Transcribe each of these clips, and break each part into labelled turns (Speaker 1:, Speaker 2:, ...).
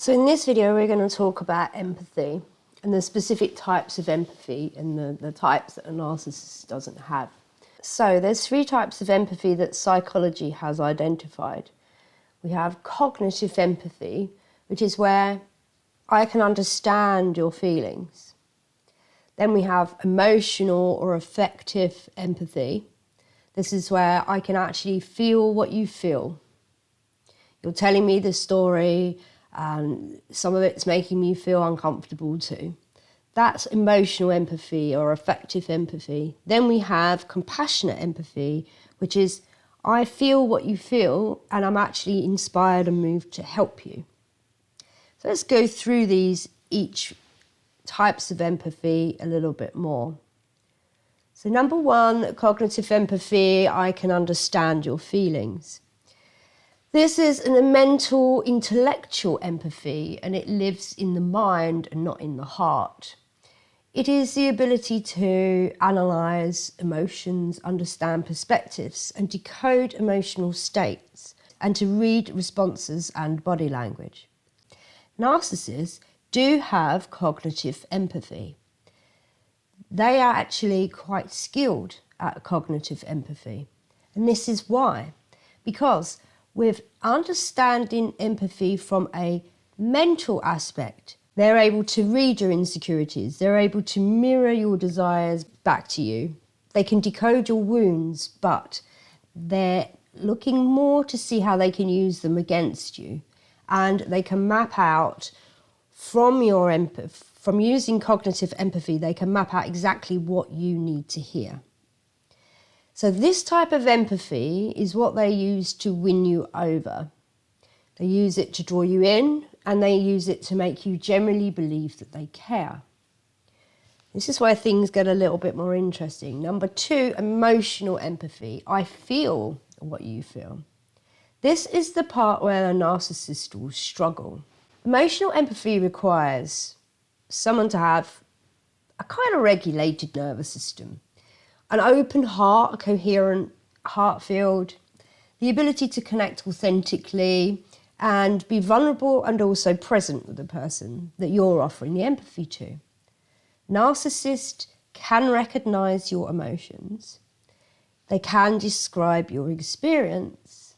Speaker 1: So in this video, we're going to talk about empathy and the specific types of empathy and the types that a narcissist doesn't have. So there's 3 types of empathy that psychology has identified. We have cognitive empathy, which is where I can understand your feelings. Then we have emotional or affective empathy. This is where I can actually feel what you feel. You're telling me the story, and some of it's making me feel uncomfortable too. That's emotional empathy or affective empathy. Then we have compassionate empathy, which is I feel what you feel and I'm actually inspired and moved to help you. So let's go through each types of empathy a little bit more. So number 1, cognitive empathy, I can understand your feelings. This is a mental, intellectual empathy, and it lives in the mind and not in the heart. It is the ability to analyse emotions, understand perspectives, and decode emotional states, and to read responses and body language. Narcissists do have cognitive empathy. They are actually quite skilled at cognitive empathy. And this is why. Because with understanding empathy from a mental aspect, they're able to read your insecurities. They're able to mirror your desires back to you. They can decode your wounds, but they're looking more to see how they can use them against you. And they can map out from using cognitive empathy, they can map out exactly what you need to hear. So this type of empathy is what they use to win you over. They use it to draw you in, and they use it to make you generally believe that they care. This is where things get a little bit more interesting. Number 2, emotional empathy. I feel what you feel. This is the part where a narcissist will struggle. Emotional empathy requires someone to have a kind of regulated nervous system, an open heart, a coherent heart field, the ability to connect authentically and be vulnerable and also present with the person that you're offering the empathy to. Narcissists can recognise your emotions, they can describe your experience,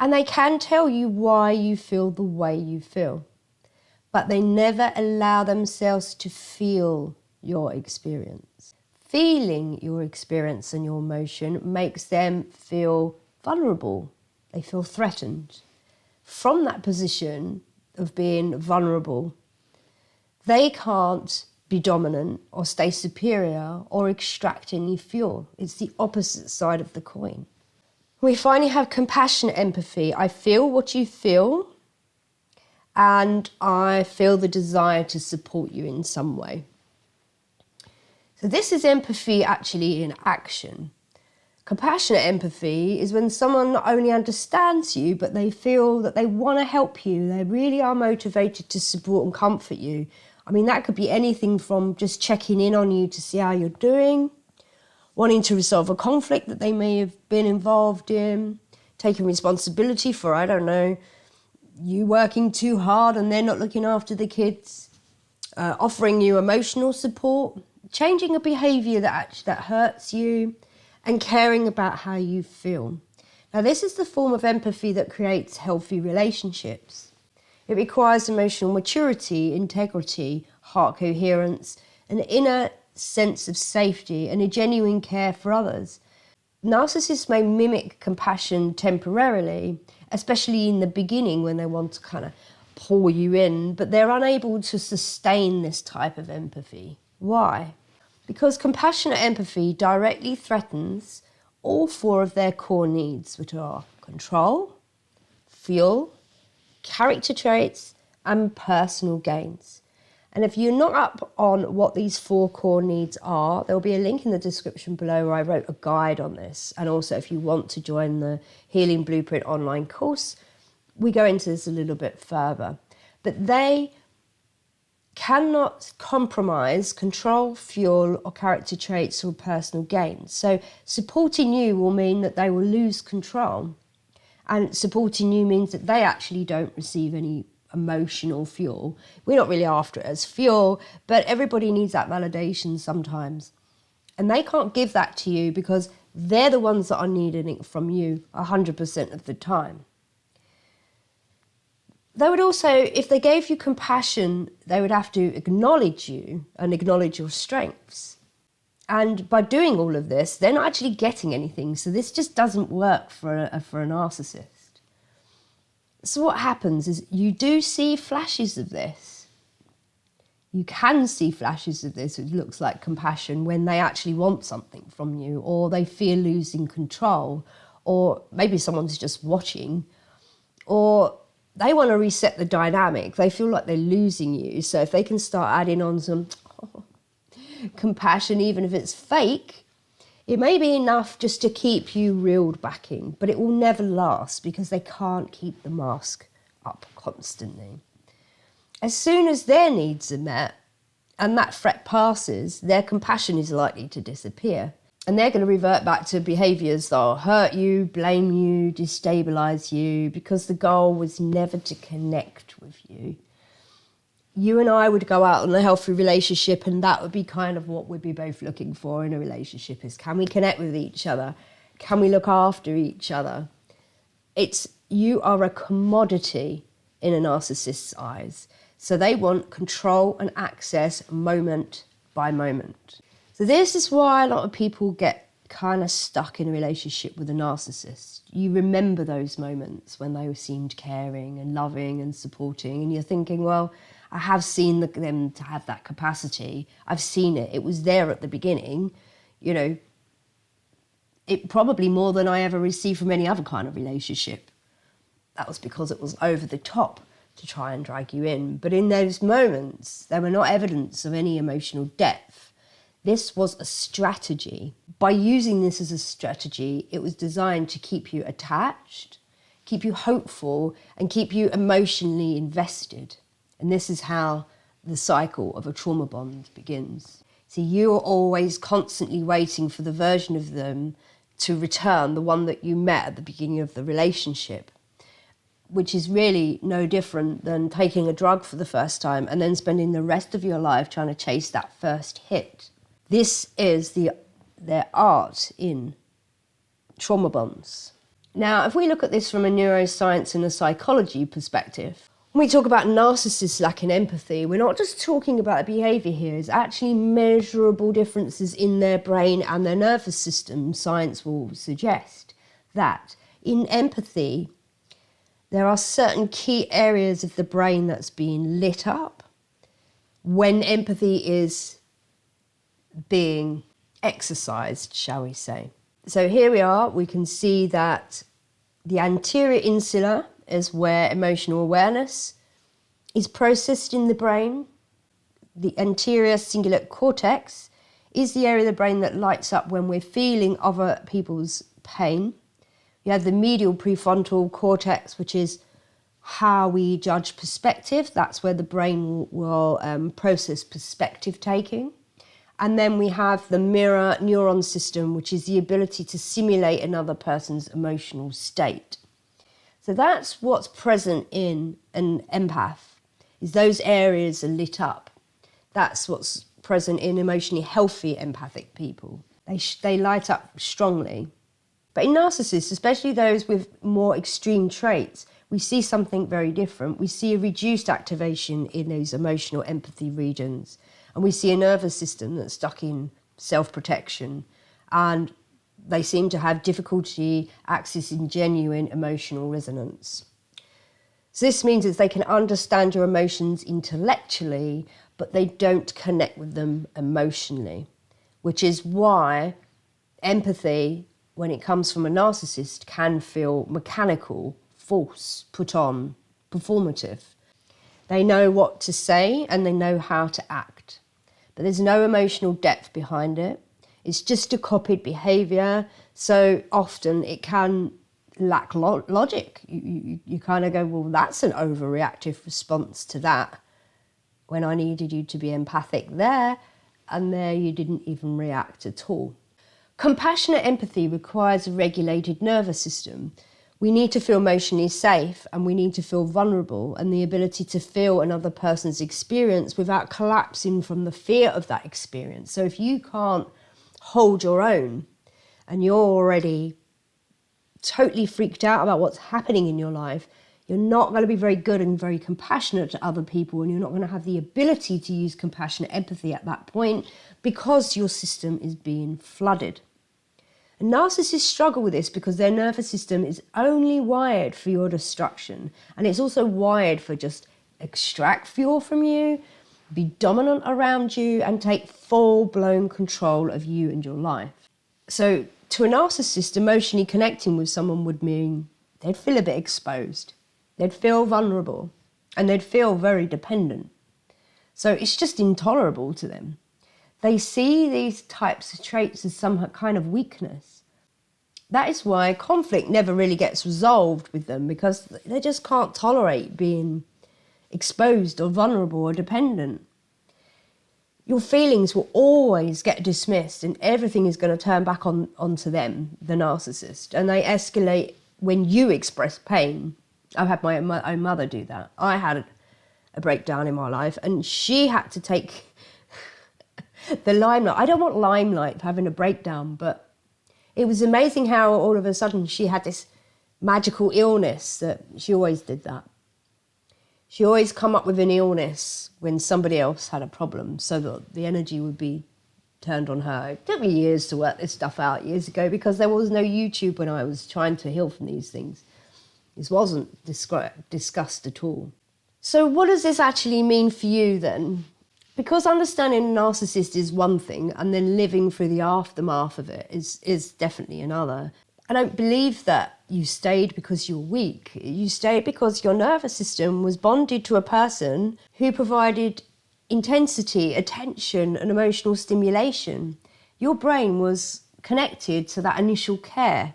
Speaker 1: and they can tell you why you feel the way you feel, but they never allow themselves to feel your experience. Feeling your experience and your emotion makes them feel vulnerable. They feel threatened. From that position of being vulnerable, they can't be dominant or stay superior or extract any fuel. It's the opposite side of the coin. We finally have compassionate empathy. I feel what you feel, and I feel the desire to support you in some way. So this is empathy actually in action. Compassionate empathy is when someone not only understands you, but they feel that they want to help you. They really are motivated to support and comfort you. I mean, that could be anything from just checking in on you to see how you're doing, wanting to resolve a conflict that they may have been involved in, taking responsibility for, I don't know, you working too hard and they're not looking after the kids, offering you emotional support, changing a behaviour that hurts you, and caring about how you feel. Now, this is the form of empathy that creates healthy relationships. It requires emotional maturity, integrity, heart coherence, an inner sense of safety, and a genuine care for others. Narcissists may mimic compassion temporarily, especially in the beginning when they want to kind of pull you in, but they're unable to sustain this type of empathy. Why? Because compassionate empathy directly threatens all 4 of their core needs, which are control, fuel, character traits, and personal gains. And if you're not up on what these 4 core needs are, there'll be a link in the description below where I wrote a guide on this. And also if you want to join the Healing Blueprint online course, we go into this a little bit further. But they cannot compromise control, fuel, or character traits or personal gains. So supporting you will mean that they will lose control. And supporting you means that they actually don't receive any emotional fuel. We're not really after it as fuel, but everybody needs that validation sometimes. And they can't give that to you because they're the ones that are needing it from you 100% of the time. They would also, if they gave you compassion, they would have to acknowledge you and acknowledge your strengths. And by doing all of this, they're not actually getting anything. So this just doesn't work for a narcissist. So what happens is you do see flashes of this. You can see flashes of this, which looks like compassion, when they actually want something from you, or they fear losing control, or maybe someone's just watching, or they want to reset the dynamic. They feel like they're losing you. So if they can start adding on some compassion, even if it's fake, it may be enough just to keep you reeled back in, but it will never last because they can't keep the mask up constantly. As soon as their needs are met and that threat passes, their compassion is likely to disappear. And they're going to revert back to behaviours that will hurt you, blame you, destabilise you, because the goal was never to connect with you. You and I would go out on a healthy relationship, and that would be kind of what we'd be both looking for in a relationship, is can we connect with each other? Can we look after each other? You are a commodity in a narcissist's eyes. So they want control and access moment by moment. So this is why a lot of people get kind of stuck in a relationship with a narcissist. You remember those moments when they seemed caring and loving and supporting, and you're thinking, well, I have seen them to have that capacity. I've seen it. It was there at the beginning. You know, it probably more than I ever received from any other kind of relationship. That was because it was over the top to try and drag you in. But in those moments, there were not evidence of any emotional depth. This was a strategy. By using this as a strategy, it was designed to keep you attached, keep you hopeful, and keep you emotionally invested. And this is how the cycle of a trauma bond begins. So you're always constantly waiting for the version of them to return, the one that you met at the beginning of the relationship, which is really no different than taking a drug for the first time and then spending the rest of your life trying to chase that first hit. This is their art in trauma bonds. Now, if we look at this from a neuroscience and a psychology perspective, when we talk about narcissists lacking empathy, we're not just talking about a behaviour here. It's actually measurable differences in their brain and their nervous system. Science will suggest that in empathy, there are certain key areas of the brain that's being lit up when empathy is being exercised, shall we say. So here we are, we can see that the anterior insula is where emotional awareness is processed in the brain. The anterior cingulate cortex is the area of the brain that lights up when we're feeling other people's pain. You have the medial prefrontal cortex, which is how we judge perspective. That's where the brain will process perspective taking. And then we have the mirror neuron system, which is the ability to simulate another person's emotional state. So that's what's present in an empath, is those areas are lit up. That's what's present in emotionally healthy empathic people. They light up strongly. But in narcissists, especially those with more extreme traits, we see something very different. We see a reduced activation in those emotional empathy regions. And we see a nervous system that's stuck in self-protection. And they seem to have difficulty accessing genuine emotional resonance. So this means that they can understand your emotions intellectually, but they don't connect with them emotionally, which is why empathy, when it comes from a narcissist, can feel mechanical, false, put on, performative. They know what to say and they know how to act, but there's no emotional depth behind it. It's just a copied behaviour, so often it can lack logic. You kind of go, well, that's an overreactive response to that, when I needed you to be empathic there, and there you didn't even react at all. Compassionate empathy requires a regulated nervous system, We need to feel emotionally safe, and we need to feel vulnerable, and the ability to feel another person's experience without collapsing from the fear of that experience. So if you can't hold your own and you're already totally freaked out about what's happening in your life, you're not going to be very good and very compassionate to other people, and you're not going to have the ability to use compassionate empathy at that point because your system is being flooded. And narcissists struggle with this because their nervous system is only wired for your destruction, and it's also wired for just extract fuel from you, be dominant around you, and take full-blown control of you and your life. So to a narcissist, emotionally connecting with someone would mean they'd feel a bit exposed, they'd feel vulnerable, and they'd feel very dependent. So it's just intolerable to them. They see these types of traits as some kind of weakness. That is why conflict never really gets resolved with them, because they just can't tolerate being exposed or vulnerable or dependent. Your feelings will always get dismissed, and everything is going to turn back onto them, the narcissist. And they escalate when you express pain. I've had my own mother do that. I had a breakdown in my life, and she had to take the limelight. I don't want limelight for having a breakdown, but it was amazing how all of a sudden she had this magical illness. That she always did that. She always come up with an illness when somebody else had a problem, so that the energy would be turned on her. It took me years to work this stuff out years ago, because there was no YouTube when I was trying to heal from these things. This wasn't discussed at all. So what does this actually mean for you then? Because understanding a narcissist is one thing, and then living through the aftermath of it is definitely another. I don't believe that you stayed because you were weak. You stayed because your nervous system was bonded to a person who provided intensity, attention, and emotional stimulation. Your brain was connected to that initial care,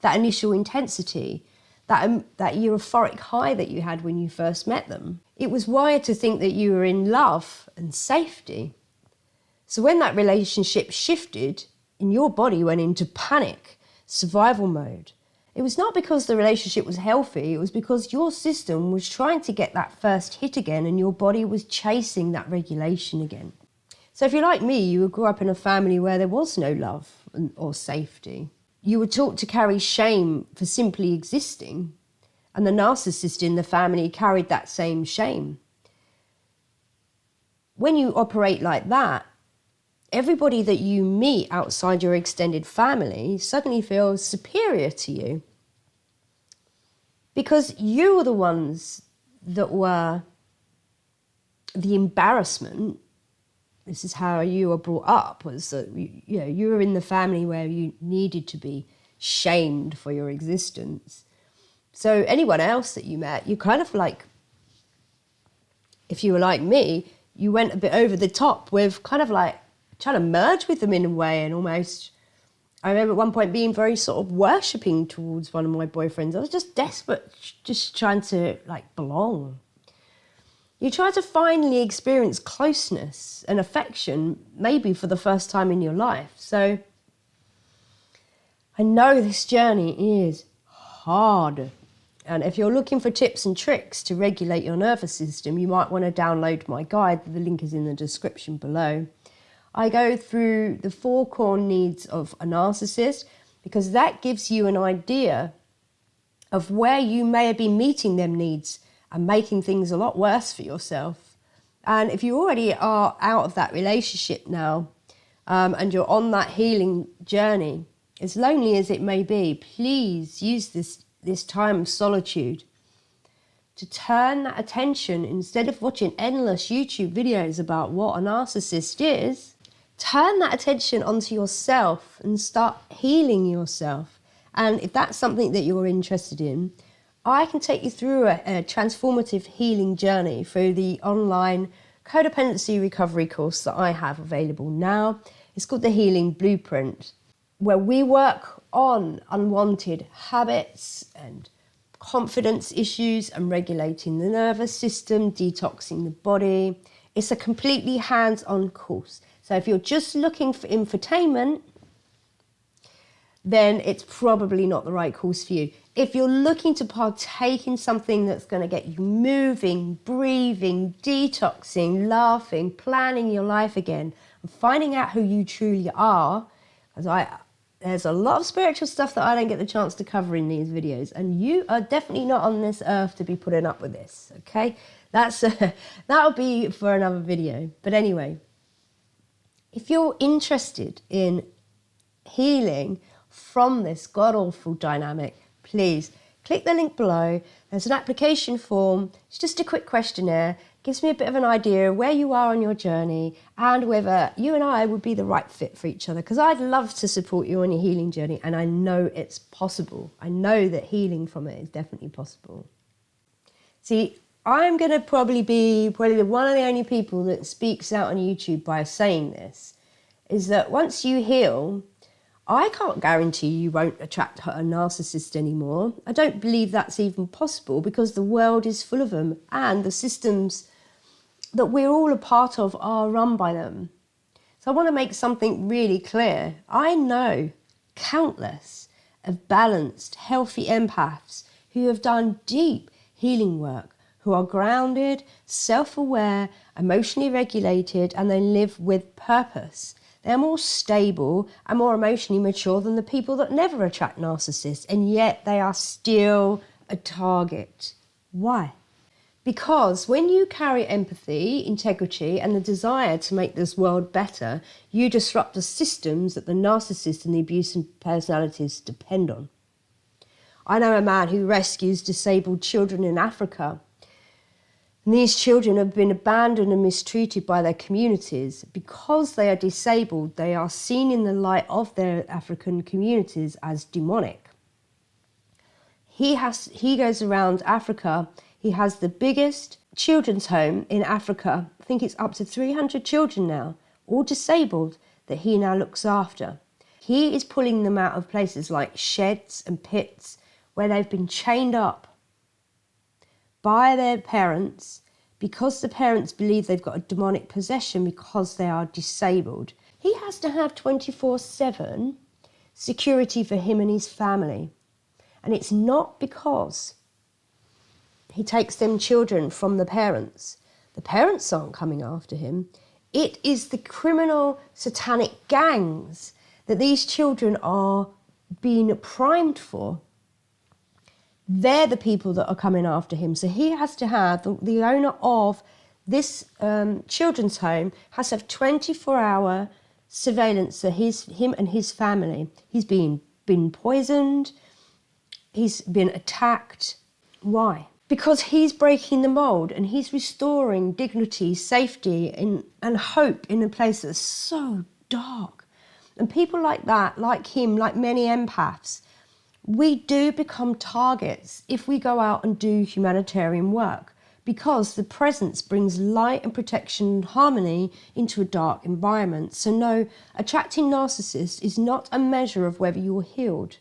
Speaker 1: that initial intensity, that euphoric high that you had when you first met them. It was wired to think that you were in love and safety. So when that relationship shifted and your body went into panic, survival mode, it was not because the relationship was healthy, it was because your system was trying to get that first hit again, and your body was chasing that regulation again. So if you're like me, you grew up in a family where there was no love or safety. You were taught to carry shame for simply existing, and the narcissist in the family carried that same shame. When you operate like that, everybody that you meet outside your extended family suddenly feels superior to you, because you were the ones that were the embarrassment. This is how you were brought up, was that you were in the family where you needed to be shamed for your existence. So anyone else that you met, you kind of like, if you were like me, you went a bit over the top with kind of like trying to merge with them in a way, and almost, I remember at one point being very sort of worshipping towards one of my boyfriends. I was just desperate, just trying to like belong. You try to finally experience closeness and affection, maybe for the first time in your life. So I know this journey is hard. And if you're looking for tips and tricks to regulate your nervous system, you might want to download my guide. The link is in the description below. I go through the 4 core needs of a narcissist, because that gives you an idea of where you may have been meeting them needs and making things a lot worse for yourself. And if you already are out of that relationship now, and you're on that healing journey, as lonely as it may be, please use this time of solitude to turn that attention, instead of watching endless YouTube videos about what a narcissist is, turn that attention onto yourself and start healing yourself. And if that's something that you're interested in, I can take you through a transformative healing journey through the online codependency recovery course that I have available now. It's called the Healing Blueprint, where we work on unwanted habits and confidence issues and regulating the nervous system, detoxing the body. It's a completely hands-on course. So if you're just looking for infotainment, then it's probably not the right course for you. If you're looking to partake in something that's going to get you moving, breathing, detoxing, laughing, planning your life again, and finding out who you truly are, because there's a lot of spiritual stuff that I don't get the chance to cover in these videos, and you are definitely not on this earth to be putting up with this, okay? That'll be for another video. But anyway, if you're interested in healing from this god-awful dynamic, please click the link below. There's an application form. It's just a quick questionnaire. Gives me a bit of an idea of where you are on your journey and whether you and I would be the right fit for each other, because I'd love to support you on your healing journey, and I know it's possible. I know that healing from it is definitely possible. See, I'm going to probably be one of the only people that speaks out on YouTube by saying this, is that once you heal, I can't guarantee you won't attract a narcissist anymore. I don't believe that's even possible, because the world is full of them, and the systems that we're all a part of are run by them. So I want to make something really clear. I know countless of balanced, healthy empaths who have done deep healing work, who are grounded, self-aware, emotionally regulated, and they live with purpose. They're more stable and more emotionally mature than the people that never attract narcissists, and yet they are still a target. Why? Because when you carry empathy, integrity, and the desire to make this world better, you disrupt the systems that the narcissist and the abusive personalities depend on. I know a man who rescues disabled children in Africa. And these children have been abandoned and mistreated by their communities. Because they are disabled, they are seen in the light of their African communities as demonic. He goes around Africa. He has the biggest children's home in Africa. I think it's up to 300 children now, all disabled, that he now looks after. He is pulling them out of places like sheds and pits where they've been chained up by their parents, because the parents believe they've got a demonic possession because they are disabled. He has to have 24/7 security for him and his family. And it's not because he takes them children from the parents. The parents aren't coming after him. It is the criminal satanic gangs that these children are being primed for. They're the people that are coming after him. So he has to have, the owner of this children's home has to have 24-hour surveillance of him and his family. He's been poisoned. He's been attacked. Why? Because he's breaking the mold and he's restoring dignity, safety, and hope in a place that's so dark. And people like that, like him, like many empaths, we do become targets if we go out and do humanitarian work, because the presence brings light and protection and harmony into a dark environment. So no, attracting narcissists is not a measure of whether you're healed.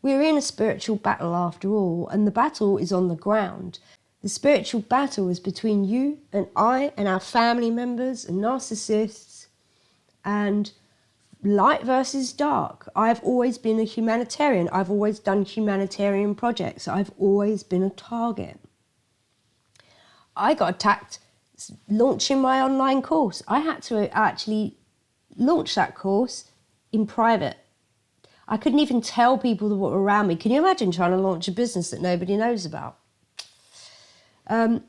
Speaker 1: We're in a spiritual battle after all, and the battle is on the ground. The spiritual battle is between you and I and our family members and narcissists, and light versus dark. I've always been a humanitarian. I've always done humanitarian projects. I've always been a target. I got attacked launching my online course. I had to actually launch that course in private. I couldn't even tell people that were around me. Can you imagine trying to launch a business that nobody knows about? And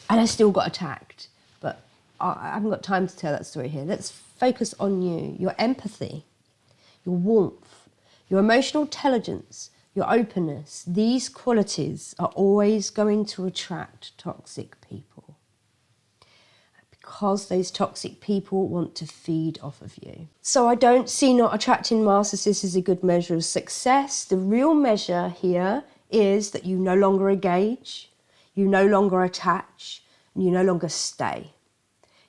Speaker 1: I still got attacked. But I haven't got time to tell that story here. Let's focus on you, your empathy, your warmth, your emotional intelligence, your openness. These qualities are always going to attract toxic people, because those toxic people want to feed off of you. So I don't see not attracting narcissists as a good measure of success. The real measure here is that you no longer engage, you no longer attach, and you no longer stay.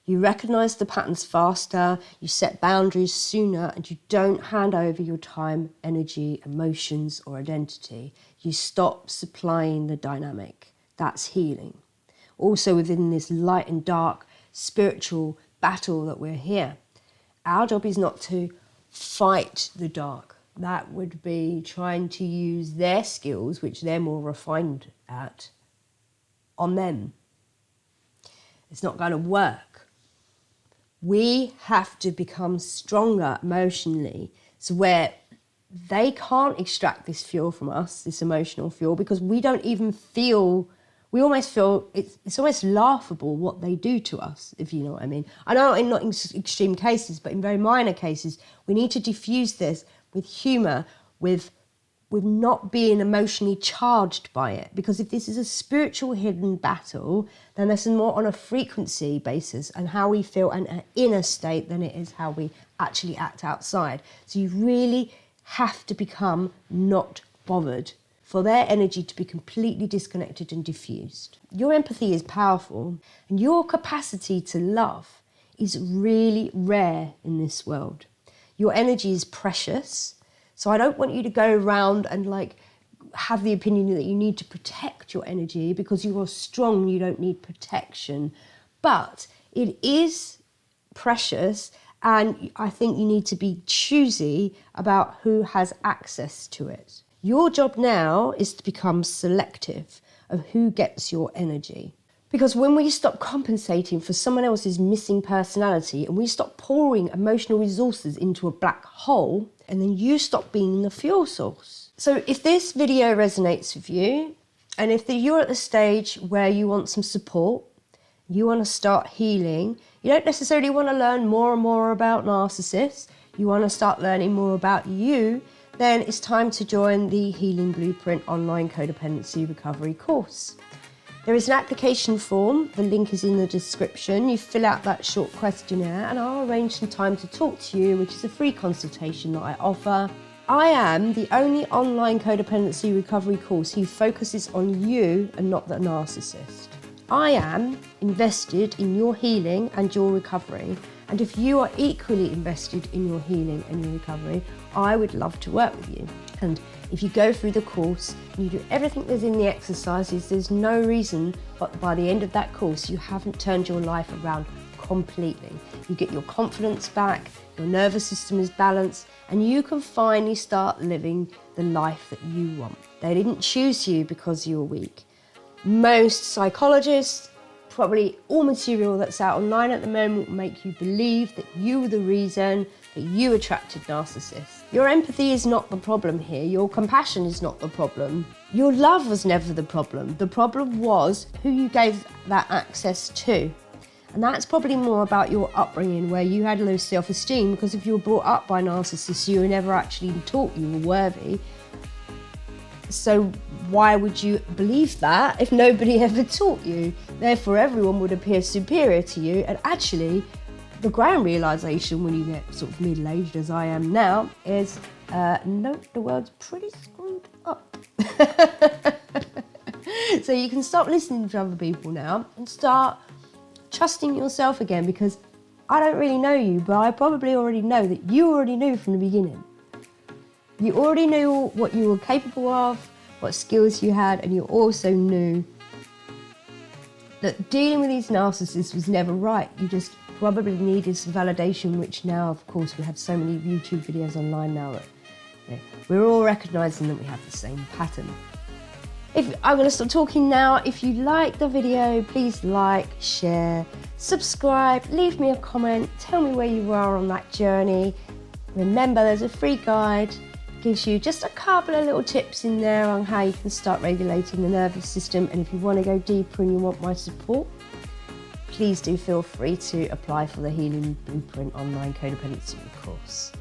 Speaker 1: You recognise the patterns faster, you set boundaries sooner, and you don't hand over your time, energy, emotions, or identity. You stop supplying the dynamic. That's healing. Also within this light and dark spiritual battle that we're here, our job is not to fight the dark. that would be trying to use their skills, which they're more refined at, on them. It's not going to work. We have to become stronger emotionally, so where they can't extract this fuel from us, this emotional fuel, because we don't even feel, we almost feel it's almost laughable what they do to us, if you know what I mean. I know not in extreme cases, but in very minor cases, we need to diffuse this with humour, with not being emotionally charged by it. Because if this is a spiritual hidden battle, then this is more on a frequency basis and how we feel in an inner state than it is how we actually act outside. So you really have to become not bothered for their energy to be completely disconnected and diffused. Your empathy is powerful, and your capacity to love is really rare in this world. Your energy is precious, so I don't want you to go around and like have the opinion that you need to protect your energy because you are strong, you don't need protection. But it is precious, and I think you need to be choosy about who has access to it. Your job now is to become selective of who gets your energy. Because when we stop compensating for someone else's missing personality and we stop pouring emotional resources into a black hole, and then you stop being the fuel source. So if this video resonates with you, and if you're at the stage where you want some support, you want to start healing, you don't necessarily want to learn more and more about narcissists, you want to start learning more about you, then it's time to join the Healing Blueprint online codependency recovery course. There is an application form, the link is in the description. You fill out that short questionnaire and I'll arrange some time to talk to you, which is a free consultation that I offer. I am the only online codependency recovery course who focuses on you and not the narcissist. I am invested in your healing and your recovery, and if you are equally invested in your healing and your recovery, I would love to work with you. And if you go through the course and you do everything that's in the exercises, there's no reason but by the end of that course you haven't turned your life around completely. You get your confidence back, your nervous system is balanced, and you can finally start living the life that you want. They didn't choose you because you were weak. Most psychologists, probably all material that's out online at the moment, will make you believe that you were the reason that you attracted narcissists. Your empathy is not the problem here. Your compassion is not the problem. Your love was never the problem. The problem was who you gave that access to. And that's probably more about your upbringing, where you had low self-esteem, because if you were brought up by narcissists, you were never actually taught you were worthy. So why would you believe that if nobody ever taught you? Therefore, everyone would appear superior to you. And actually, the grand realisation when you get sort of middle-aged, as I am now, is, no, the world's pretty screwed up. So you can stop listening to other people now and start trusting yourself again, because I don't really know you, but I probably already know that you already knew from the beginning. You already knew what you were capable of, what skills you had, and you also knew that dealing with these narcissists was never right. You just probably needed some validation, which now, of course, we have so many YouTube videos online now that we're all recognising that we have the same pattern. I'm going to stop talking now. If you like the video, please like, share, subscribe, leave me a comment, tell me where you are on that journey. Remember, there's a free guide. Gives you just a couple of little tips in there on how you can start regulating the nervous system. And if you want to go deeper and you want my support, please do feel free to apply for the Healing Blueprint online codependency course.